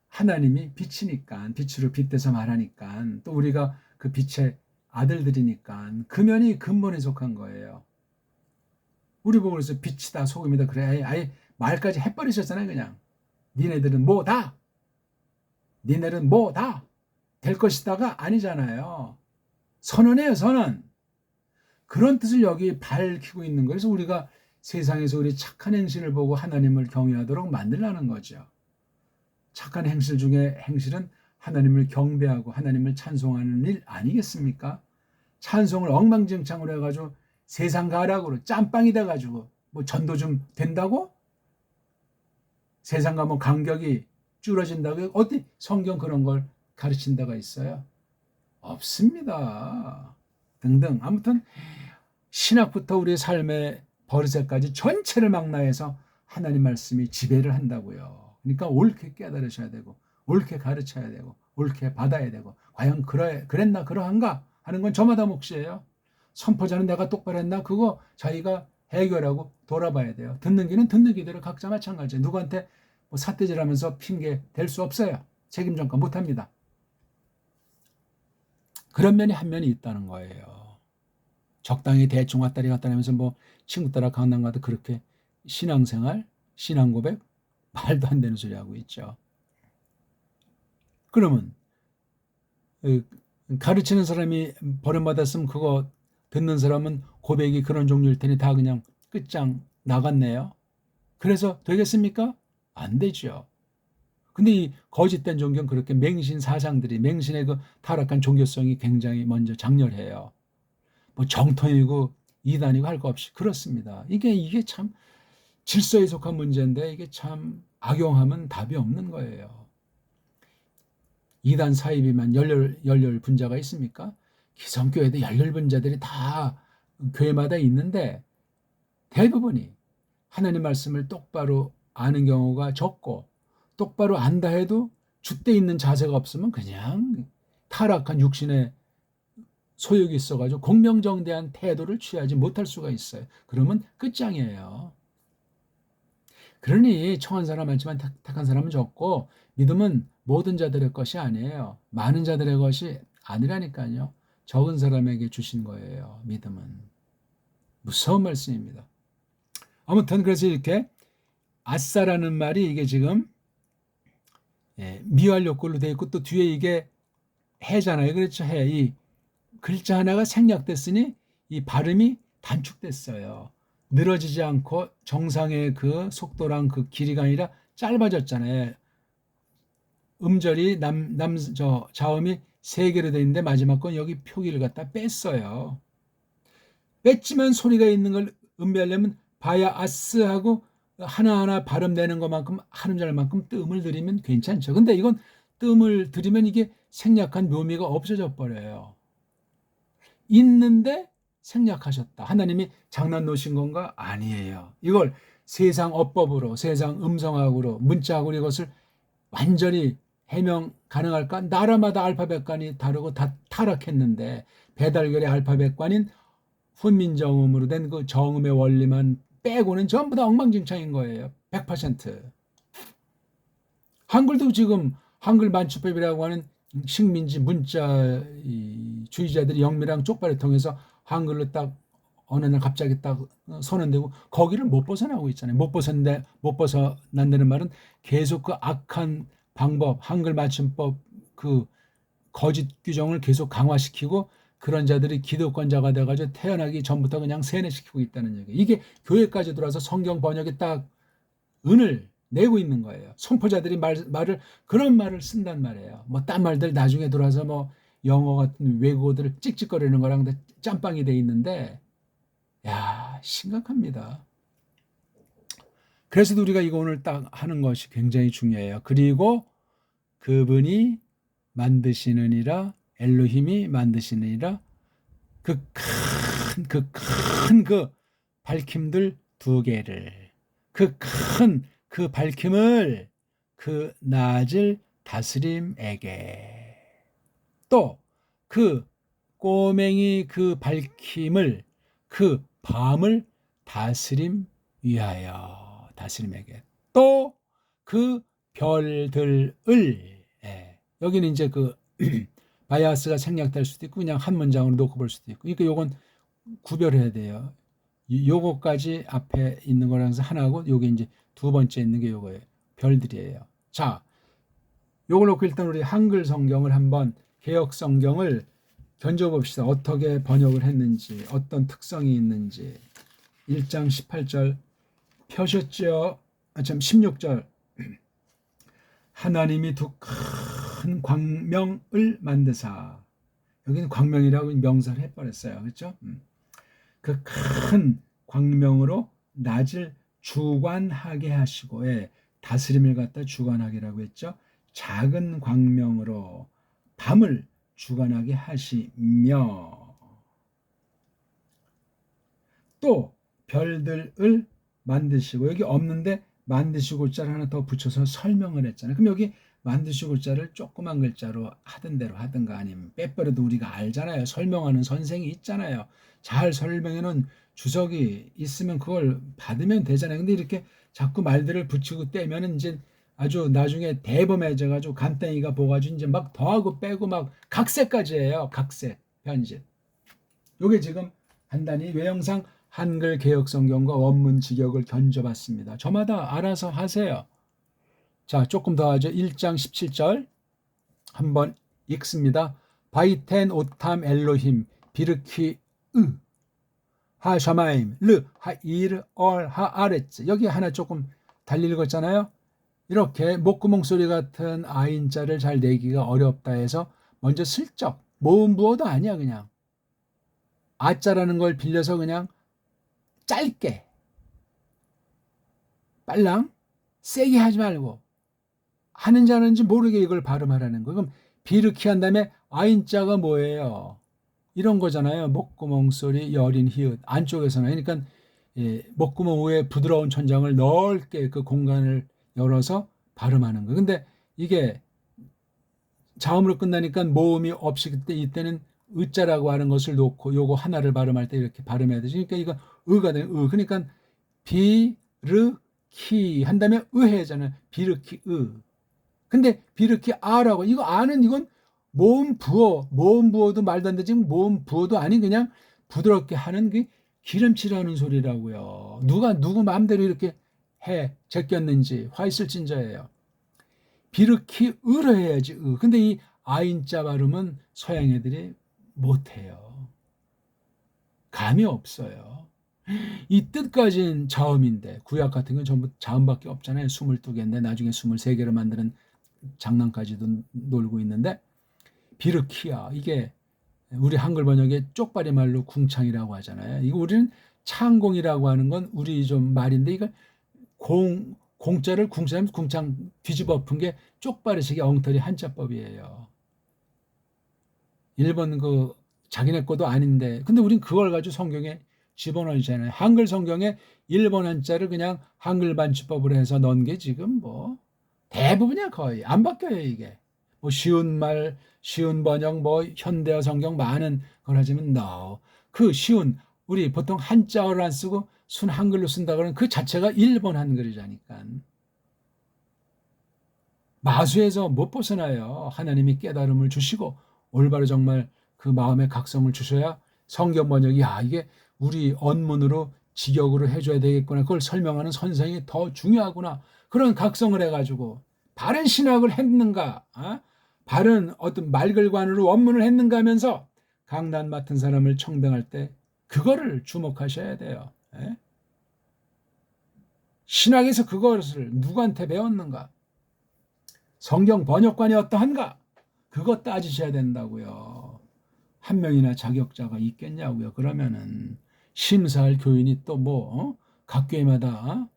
하나님이 빛이니까, 빛으로 빗대서 말하니까, 또 우리가 그 빛의 아들들이니까 그 면이 근본에 속한 거예요. 우리 보고 그래서 빛이다 소금이다 그래 아예 말까지 해버리셨잖아요. 그냥 니네들은 뭐다, 니네는 뭐다 될 것이다가 아니잖아요. 선언이에요. 선언. 그런 뜻을 여기 밝히고 있는 거예요. 그래서 우리가 세상에서 우리 착한 행실을 보고 하나님을 경외하도록 만들라는 거죠. 착한 행실 중에 행실은 하나님을 경배하고 하나님을 찬송하는 일 아니겠습니까? 찬송을 엉망진창으로 해가지고 세상 가락으로 짬빵이 돼가지고 뭐 전도 좀 된다고? 세상과 뭐 간격이 줄어진다고? 어디 성경 그런 걸 가르친 데가 있어요? 없습니다. 등등. 아무튼 신학부터 우리의 삶의 버릇에까지 전체를 망라해서 하나님 말씀이 지배를 한다고요. 그러니까 옳게 깨달으셔야 되고 옳게 가르쳐야 되고 옳게 받아야 되고, 과연 그랬나 그러한가 하는 건 저마다 몫이에요. 선포자는 내가 똑바로 했나 그거 자기가 해결하고 돌아봐야 돼요. 듣는 귀는 듣는 귀대로 각자 마찬가지예요. 누구한테 뭐 삿대질하면서 핑계 댈 수 없어요. 책임 전가 못합니다. 그런 면이 한 면이 있다는 거예요. 적당히 대충 왔다리 갔다리 하면서 뭐 친구 따라 강남 가도 그렇게 신앙생활, 신앙고백 말도 안 되는 소리 하고 있죠. 그러면 가르치는 사람이 버림받았으면 그거 듣는 사람은 고백이 그런 종류일 테니 다 그냥 끝장 나갔네요. 그래서 되겠습니까? 안 되죠. 근데 이 거짓된 종교는 그렇게 맹신 사상들이, 맹신의 그 타락한 종교성이 굉장히 먼저 장렬해요. 뭐 정통이고 이단이고 할 거 없이 그렇습니다. 이게 참 질서에 속한 문제인데 이게 참 악용하면 답이 없는 거예요. 이단 사이비만 열렬 분자가 있습니까? 기성교회도 열렬 분자들이 다 교회마다 있는데 대부분이 하나님 말씀을 똑바로 아는 경우가 적고, 똑바로 안다 해도 줏대 있는 자세가 없으면 그냥 타락한 육신의 소욕이 있어가지고 공명정대한 태도를 취하지 못할 수가 있어요. 그러면 끝장이에요. 그러니 청한 사람 많지만 택한 사람은 적고, 믿음은 모든 자들의 것이 아니에요. 많은 자들의 것이 아니라니까요. 적은 사람에게 주신 거예요. 믿음은. 무서운 말씀입니다. 아무튼 그래서 이렇게 아싸라는 말이 이게 지금 미완료꼴로 되어 있고, 또 뒤에 이게 해잖아요. 그렇죠. 해. 이 글자 하나가 생략됐으니 이 발음이 단축됐어요. 늘어지지 않고 정상의 그 속도랑 그 길이가 아니라 짧아졌잖아요. 음절이 자음이 세 개로 되어 있는데 마지막 건 여기 표기를 갖다 뺐어요. 뺐지만 소리가 있는 걸 음미하려면 바야스하고 하나하나 발음되는 것만큼 하는 잘만큼 뜸을 들이면 괜찮죠. 근데 이건 뜸을 들이면 이게 생략한 묘미가 없어져 버려요. 있는데 생략하셨다. 하나님이 장난 놓으신 건가? 아니에요. 이걸 세상 어법으로, 세상 음성학으로, 문자학으로 이것을 완전히 해명 가능할까? 나라마다 알파벳관이 다르고 다 타락했는데 배달결의 알파벳관인 훈민정음으로 된 그 정음의 원리만 빼고는 전부 다 엉망진창인 거예요. 100%. 한글도 지금 한글 만추법이라고 하는 식민지 문자 주의자들이 영미랑 쪽발을 통해서 한글로 딱 어느 날 갑자기 딱 선언되고 거기를 못 벗어나고 있잖아요. 못 벗어난다는 말은 계속 그 악한 방법, 한글 맞춤법 그 거짓 규정을 계속 강화시키고 그런 자들이 기득권자가 돼가지고 태어나기 전부터 그냥 세뇌시키고 있다는 얘기. 이게 교회까지 들어와서 성경 번역에 딱 은을 내고 있는 거예요. 선포자들이 말을 그런 말을 쓴단 말이에요. 뭐 딴 말들 나중에 들어와서 뭐 영어 같은 외국어들을 찍찍거리는 거랑 짬빵이 돼 있는데 야 심각합니다. 그래서 우리가 이거 오늘 딱 하는 것이 굉장히 중요해요. 그리고 그분이 만드시느니라 엘로힘이 만드시느니라 그 큰 그 밝힘들 두 개를 그 큰 그 밝힘을 그 낮을 다스림에게 또 그 꼬맹이 그 밝힘을 그 밤을 다스림 위하여 다스림에게 또 그 별들을 여기는 이제 그 바이아스가 생략될 수도 있고 그냥 한 문장으로 놓고 볼 수도 있고 그러니까 요건 구별해야 돼요. 요거까지 앞에 있는 거라서 하나고 요게 이제 두 번째 있는 게 요거예요. 별들이에요. 자, 요걸 놓고 일단 우리 한글 성경을 한번 개역 성경을 견져봅시다. 어떻게 번역을 했는지 어떤 특성이 있는지 1장 18절 펴셨죠? 16절 하나님이 두 큰 광명을 만드사 여기는 광명이라고 명사를 해버렸어요. 그렇죠? 그 큰 광명으로 낮을 주관하게 하시고 다스림을 갖다 주관하게라고 했죠. 작은 광명으로 밤을 주관하게 하시며 또 별들을 만드시고 여기 없는데 만드시고 자를 하나 더 붙여서 설명을 했잖아요. 그럼 여기 만드시고 자를 조그만 글자로 하던 대로 하든가 아니면 빼버려도 우리가 알잖아요. 설명하는 선생이 있잖아요. 잘 설명해놓은 주석이 있으면 그걸 받으면 되잖아요. 근데 이렇게 자꾸 말들을 붙이고 떼면은 이제 아주 나중에 대범해져가지고 간땡이가 보가지고 이제 막 더하고 빼고 막 각색까지 해요. 각색, 편집. 요게 지금 간단히 외형상 한글 개역 성경과 원문 직역을 견져봤습니다. 저마다 알아서 하세요. 자, 조금 더 하죠. 1장 17절 한번 읽습니다. 바이텐 오탐 엘로힘 비르키 으 하샤마임 르 하일 얼 하아레츠 여기 하나 조금 달리 읽었잖아요. 이렇게 목구멍 소리 같은 아인자를 잘 내기가 어렵다 해서 먼저 슬쩍 모음 부어도 아니야 그냥 아자라는 걸 빌려서 그냥 짧게 빨랑 세게 하지 말고 하는지 안 하는지 모르게 이걸 발음하라는 거예요. 그럼 비르키 한 다음에 아인자가 뭐예요? 이런 거잖아요. 목구멍 소리 여린 히읗 안쪽에서는 그러니까 목구멍 위에 부드러운 천장을 넓게 그 공간을 열어서 발음하는 거예요. 근데 이게 자음으로 끝나니까 모음이 없이 그때 이때는 으자라고 하는 것을 놓고 요거 하나를 발음할 때 이렇게 발음해야 되지. 그러니까 이거 으가 돼. 그러니까 비르키 한 다음에 으해잖아요. 비르키 으. 근데 비르키 아라고 이거 아는 이건 모음 부어도 말도 안 되지 모음 부어도 아닌 그냥 부드럽게 하는 게 기름칠하는 소리라고요. 누구 마음대로 이렇게 해 제꼈는지 화 있을진저예요. 비르키 으로 해야지 으. 근데 이 아인자 발음은 서양 애들이 못해요. 감이 없어요. 이 뜻까지는 자음인데 구약 같은 건 전부 자음밖에 없잖아요. 22개인데 나중에 23개로 만드는 장난까지도 놀고 있는데 비르키야 이게 우리 한글 번역에 쪽발이 말로 궁창이라고 하잖아요. 이거 우리는 창공이라고 하는 건 우리 좀 말인데, 이거 공자를 궁창 뒤집어 엎은 게 쪽바르식의 엉터리 한자법이에요. 일본 그 자기네 것도 아닌데, 근데 우린 그걸 가지고 성경에 집어넣잖아요. 한글 성경에 일본 한자를 그냥 한글 반주법으로 해서 넣은 게 지금 뭐 대부분이야. 거의 안 바뀌어요. 이게 뭐 쉬운 말, 쉬운 번역, 뭐 현대어 성경 많은 걸 하지만 no. 그 쉬운, 우리 보통 한자어를 안 쓰고 순 한글로 쓴다 그러는 그 자체가 일본 한글이라니까. 마수에서 못 벗어나요. 하나님이 깨달음을 주시고 올바로 정말 그 마음의 각성을 주셔야 성경 번역이, 이게 우리 언문으로 직역으로 해줘야 되겠구나, 그걸 설명하는 선생이 더 중요하구나, 그런 각성을 해가지고 바른 신학을 했는가, 바른 어떤 말글관으로 원문을 했는가 하면서 강단 맡은 사람을 청병할 때 그거를 주목하셔야 돼요. 신학에서 그것을 누구한테 배웠는가, 성경 번역관이 어떠한가, 그것 따지셔야 된다고요. 한 명이나 자격자가 있겠냐고요. 그러면은 심사할 교인이 또 뭐 각 교회마다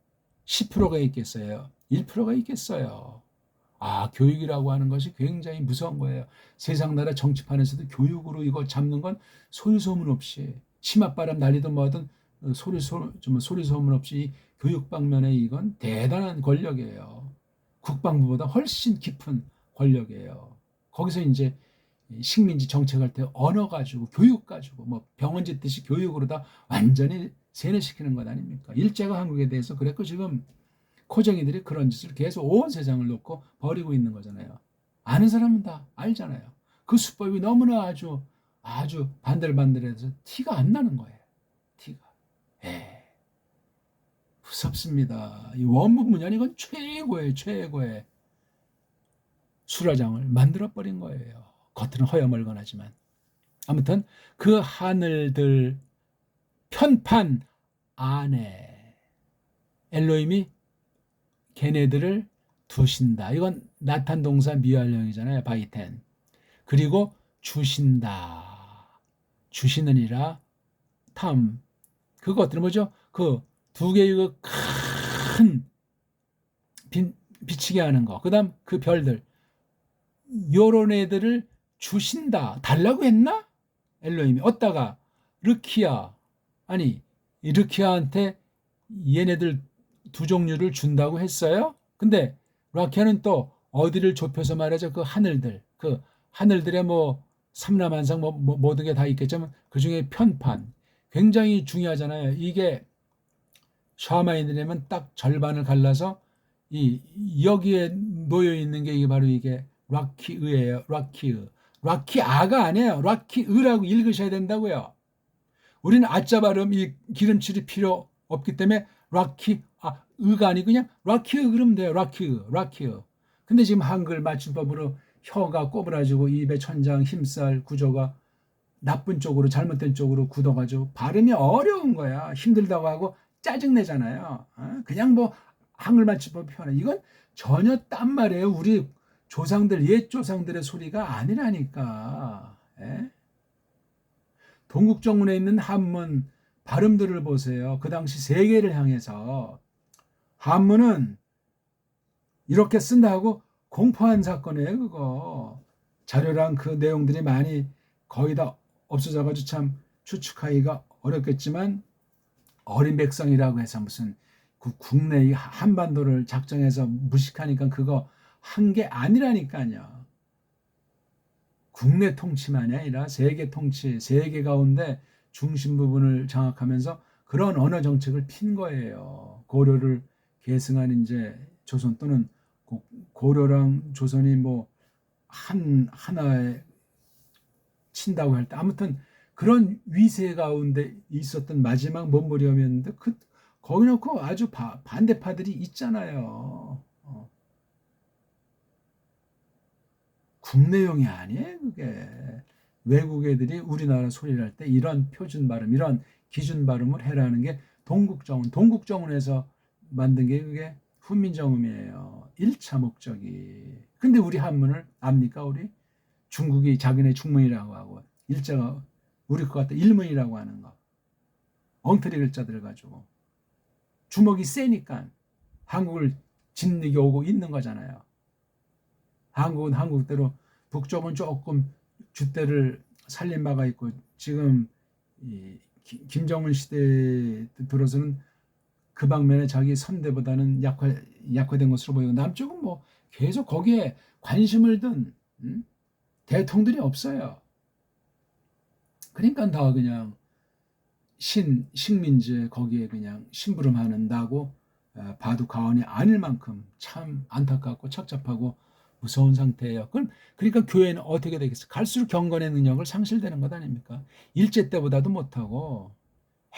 10%가 있겠어요? 1%가 있겠어요? 교육이라고 하는 것이 굉장히 무서운 거예요. 세상 나라 정치판에서도 교육으로 이거 잡는 건 소리 소문 없이, 치맛바람 날리든 뭐든 소리 소문 없이 교육 방면에 이건 대단한 권력이에요. 국방부보다 훨씬 깊은 권력이에요. 거기서 이제 식민지 정책할 때 언어 가지고, 교육 가지고, 뭐 병원 짓듯이 교육으로 다 완전히 세뇌시키는 것 아닙니까? 일제가 한국에 대해서 그랬고, 지금 코쟁이들이 그런 짓을 계속 온 세상을 놓고 벌이고 있는 거잖아요. 아는 사람은 다 알잖아요. 그 수법이 너무나 아주 반들반들해서 티가 안 나는 거예요. 티가. 무섭습니다. 이 원문문연, 이건 최고의 수라장을 만들어버린 거예요. 겉은 허여멀건하지만. 아무튼 그 하늘들 편판 안에 엘로힘이 걔네들을 두신다. 이건 나탄 동사 미완령이잖아요. 바이텐. 그리고 주신다. 주시느니라 탐. 그것들은 뭐죠? 그 두 개의 그 큰 비치게 하는 거. 그 다음 그 별들. 요런 애들을 주신다. 달라고 했나? 엘로힘이. 어디다가? 르키아. 아니, 이 르키아한테 얘네들 두 종류를 준다고 했어요? 근데 르키아는 또 어디를 좁혀서 말하죠? 그 하늘들. 그 하늘들의 뭐 삼라만상 뭐 모든 게 다 있겠지만 그 중에 편판. 굉장히 중요하잖아요. 이게 샤마인이라면 딱 절반을 갈라서 이 여기에 놓여 있는 게 이게 바로 이게 락키의예요. 락키의. 락키아가 아니에요. 락키의라고 읽으셔야 된다고요. 우리는 아자 발음, 이 기름칠이 필요 없기 때문에 의가 아니고 그냥 락키의 그러면 돼요. 락키의. 근데 지금 한글 맞춤법으로 혀가 꼬부라지고 입의 천장, 힘살 구조가 나쁜 쪽으로, 잘못된 쪽으로 굳어가지고 발음이 어려운 거야. 힘들다고 하고 짜증내잖아요. 그냥 뭐 한글 맞춤법 표현해. 이건 전혀 딴 말이에요. 우리 조상들, 옛 조상들의 소리가 아니라니까. 동국정문에 있는 한문 발음들을 보세요. 그 당시 세계를 향해서 한문은 이렇게 쓴다 하고 공포한 사건이에요. 그거 자료랑 그 내용들이 많이 거의 다 없어져가지고 참 추측하기가 어렵겠지만, 어린 백성이라고 해서 무슨 그 국내 한반도를 작정해서 무식하니까 그거 한 게 아니라니까요. 국내 통치만이 아니라 세계 통치, 세계 가운데 중심 부분을 장악하면서 그런 언어 정책을 핀 거예요. 고려를 계승한 이제 조선, 또는 고려랑 조선이 뭐 하나에 친다고 할 때, 아무튼 그런 위세 가운데 있었던 마지막 몸부림이었는데 거기 놓고 아주 반대파들이 있잖아요. 국내용이 아니에요. 그게 외국 애들이 우리나라 소리를 할 때 이런 표준 발음, 이런 기준 발음을 해라는 게 동국정운에서 만든 게 그게 훈민정음이에요. 1차 목적이. 근데 우리 한문을 압니까? 우리 중국이 자기네 중문이라고 하고, 일자가 우리 것 같다 일문이라고 하는 거. 엉터리 글자들을 가지고. 주먹이 세니까 한국을 짓는 오고 있는 거잖아요. 한국은 한국대로, 북쪽은 조금 줏대를 살린 바가 있고, 지금 이 김정은 시대 들어서는 그 방면에 자기 선대보다는 약화된 것으로 보이고, 남쪽은 뭐 계속 거기에 관심을 둔 대통들이 없어요. 그러니까 다 그냥 식민지 거기에 그냥 심부름하는다고 봐도 과언이 아닐 만큼 참 안타깝고 착잡하고 무서운 상태예요. 그러니까 교회는 어떻게 되겠어요? 갈수록 경건의 능력을 상실되는 것 아닙니까? 일제 때보다도 못하고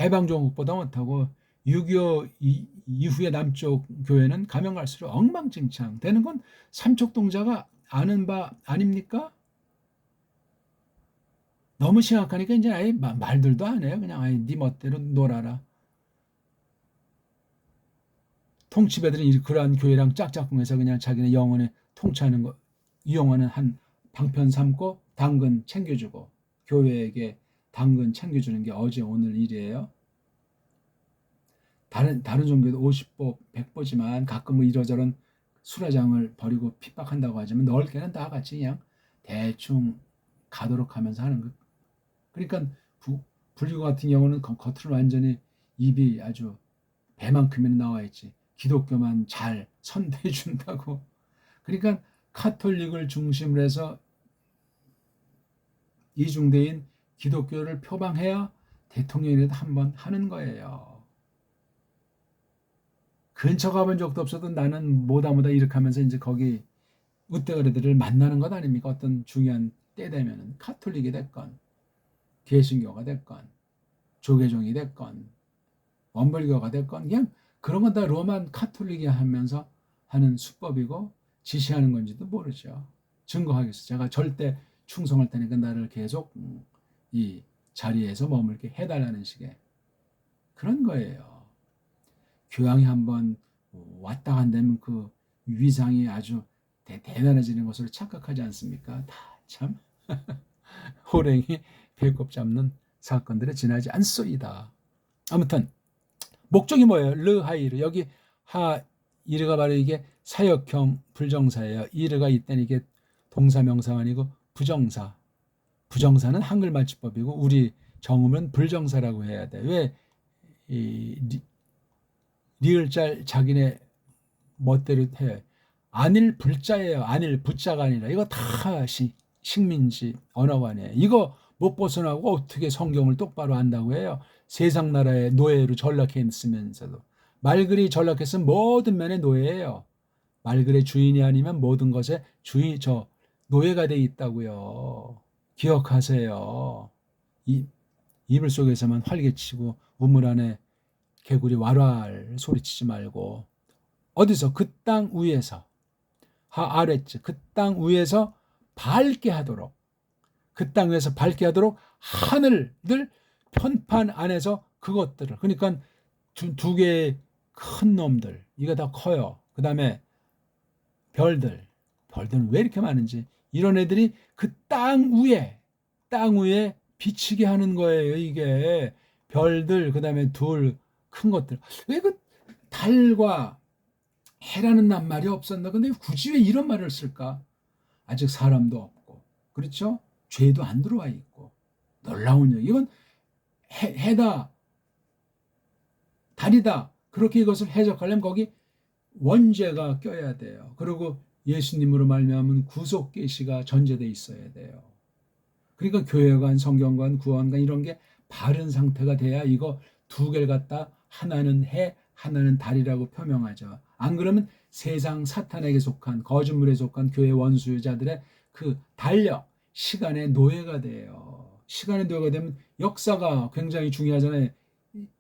해방종국보다 못하고 6.25 이후에 남쪽 교회는 가면 갈수록 엉망진창 되는 건 삼척동자가 아는 바 아닙니까? 너무 심각하니까 이제 아예 말들도 안 해요. 그냥 아예 네 멋대로 놀아라. 통치배들은 그러한 교회랑 짝짝꿍해서 그냥 자기네 영혼에 통치하는 거, 이 영혼은 한 방편 삼고 당근 챙겨주고, 교회에게 당근 챙겨주는 게 어제 오늘 일이에요. 다른 종교도 50보 100보지만 가끔 뭐 이러저런 수라장을 버리고 핍박한다고 하지만 넓게는 다 같이 그냥 대충 가도록 하면서 하는 거. 그러니까 불교 같은 경우는 겉으로 완전히 입이 아주 배만큼이나 나와 있지, 기독교만 잘 선대해 준다고. 그러니까 카톨릭을 중심으로 해서 이중대인 기독교를 표방해야 대통령이라도 한번 하는 거예요. 근처 가본 적도 없어도 나는 뭐다 이렇게 하면서 이제 거기 으떼거리들을 만나는 것 아닙니까? 어떤 중요한 때 되면은 카톨릭이 됐건 개신교가 됐건 조계종이 됐건 원불교가 됐건 그냥 그런 건 다 로만 카톨릭이 하면서 하는 수법이고 지시하는 건지도 모르죠. 증거하겠어. 제가 절대 충성할 테니까 나를 계속 이 자리에서 머물게 해달라는 식의 그런 거예요. 교황이 한번 왔다 간다면 그 위상이 아주 대단해지는 것으로 착각하지 않습니까? 다 참 호랭이 배꼽 잡는 사건들에 지나지 않소이다. 아무튼 목적이 뭐예요? 르하이르. 여기 하이르가 바로 이게 사역형 불정사예요. 이르가 이때는 이게 동사명사가 아니고 부정사. 부정사는 한글 맞춤법이고 우리 정음은 불정사라고 해야 돼. 왜 리을자 자기네 멋대로 해. 안일 불자예요. 안일 부자가 아니라. 이거 다 식민지 언어관이에요. 이거 못 벗어나고 어떻게 성경을 똑바로 안다고 해요. 세상 나라의 노예로 전락해 있으면서도. 말글이 전락했으면 모든 면의 노예예요. 말글의 주인이 아니면 모든 것에 노예가 돼 있다고요. 기억하세요. 이불 속에서만 활개치고 우물 안에 개구리 왈왈 소리치지 말고, 어디서? 그 땅 위에서, 하아렛즈, 그 땅 위에서 밝게 하도록, 그 땅 위에서 밝게 하도록 하늘들 편판 안에서 그것들을, 그러니까 두 개의 큰 놈들, 이거 다 커요. 그 다음에 별들은 왜 이렇게 많은지, 이런 애들이 그 땅 위에 비치게 하는 거예요. 이게 별들, 그 다음에 큰 것들. 왜 그 달과 해라는 말이 없었나? 근데 굳이 왜 이런 말을 쓸까? 아직 사람도 없고, 그렇죠? 죄도 안 들어와 있고, 놀라운 얘기. 이건 해다, 달이다. 그렇게 이것을 해석하려면 거기 원죄가 껴야 돼요. 그리고 예수님으로 말미암은 구속 계시가 전제돼 있어야 돼요. 그러니까 교회관, 성경관, 구원관 이런 게 바른 상태가 돼야 이거 두 개를 갖다 하나는 해, 하나는 달이라고 표명하죠. 안 그러면 세상 사탄에게 속한, 거짓물에 속한 교회 원수자들의 그 달력, 시간의 노예가 돼요. 시간의 노예가 되면 역사가 굉장히 중요하잖아요.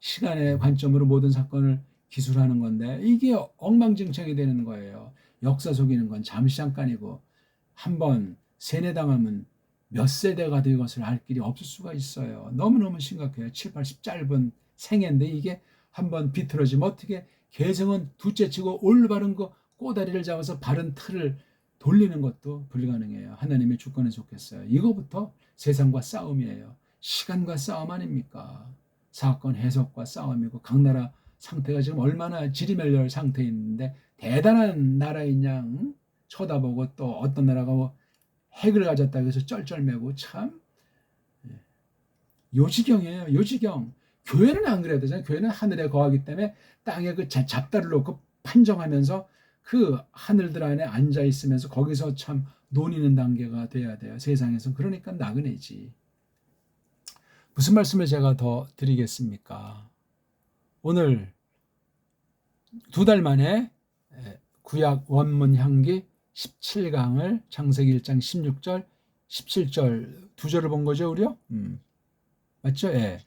시간의 관점으로 모든 사건을 기술하는 건데 이게 엉망진창이 되는 거예요. 역사 속이는 건 잠시 잠깐이고 한번 세뇌당하면 몇 세대가 된 것을 알 길이 없을 수가 있어요. 너무너무 심각해요. 7, 80 짧은 생애인데 이게 한번 비틀어지면 어떻게, 개성은 둘째치고 올바른 거 꼬다리를 잡아서 바른 틀을 돌리는 것도 불가능해요. 하나님의 주권에 속했어요. 이거부터 세상과 싸움이에요. 시간과 싸움 아닙니까? 사건 해석과 싸움이고 각 나라 상태가 지금 얼마나 지리멸렬 상태에 있는데 대단한 나라인 양 쳐다보고 또 어떤 나라가 뭐 핵을 가졌다고 해서 쩔쩔매고 참 요지경이에요. 요지경. 교회는 안 그래야 되잖아요. 교회는 하늘에 거하기 때문에 땅에 그 잡다를 놓고 판정하면서 그 하늘들 안에 앉아 있으면서 거기서 참 논의는 단계가 돼야 돼요. 세상에서. 그러니까 나그네지. 무슨 말씀을 제가 더 드리겠습니까? 오늘 2달 만에 구약 원문 향기 17강을 창세기 1장 16절, 17절 2절을 본 거죠, 우리요? 맞죠? 예.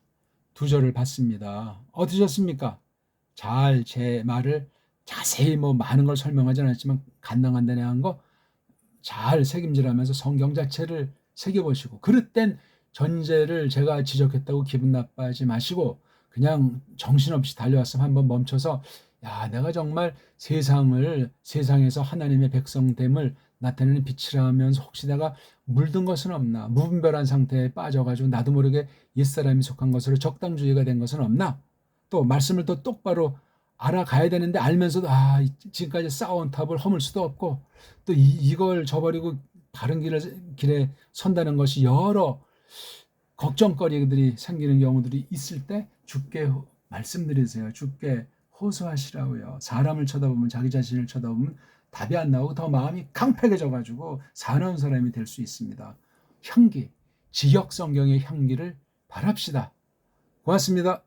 2절을 봤습니다. 어떠셨습니까? 잘 제 말을 자세히 뭐 많은 걸 설명하지 않았지만 간당간단한 거 잘 새김질하면서 성경 자체를 새겨보시고 그릇된 전제를 제가 지적했다고 기분 나빠하지 마시고 그냥 정신없이 달려왔으면 한번 멈춰서 야, 내가 정말 세상에서 하나님의 백성됨을 나타내는 빛이라면서 혹시 내가 물든 것은 없나? 무분별한 상태에 빠져가지고 나도 모르게 옛사람이 속한 것으로 적당주의가 된 것은 없나? 또 말씀을 또 똑바로 알아가야 되는데 알면서도 지금까지 쌓아온 탑을 허물 수도 없고 또 이걸 저버리고 바른 길에 선다는 것이 여러 걱정거리들이 생기는 경우들이 있을 때 주께 말씀드리세요. 주께 호소하시라고요. 사람을 쳐다보면 자기 자신을 쳐다보면 답이 안 나오고 더 마음이 강팍해져가지고 사나운 사람이 될 수 있습니다. 향기, 지역 성경의 향기를 바랍시다. 고맙습니다.